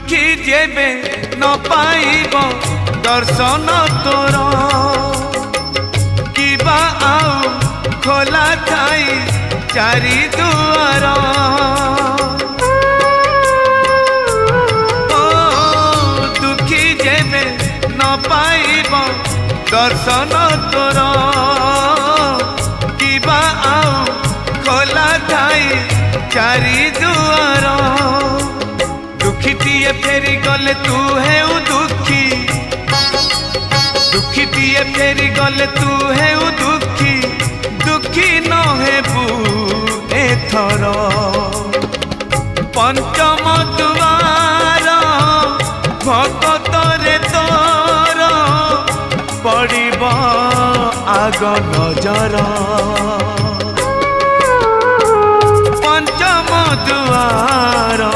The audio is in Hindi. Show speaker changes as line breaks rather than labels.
दुखी जेबे न पाइब दर्शन तोर किबा आउ खोला थाई चारि दुआर ओ दुखी जेबे न पाइब दर्शन तोर किबा आउ खोला थाई चारि दुआर दुखीटिए फेरी गले तू है दुखी दुखीटिए फेरी गले तू है दुखी दुखी न हेबू एथर पंचम दुआर भगत रे तोर पड़िब आग नजर पंचम दुआर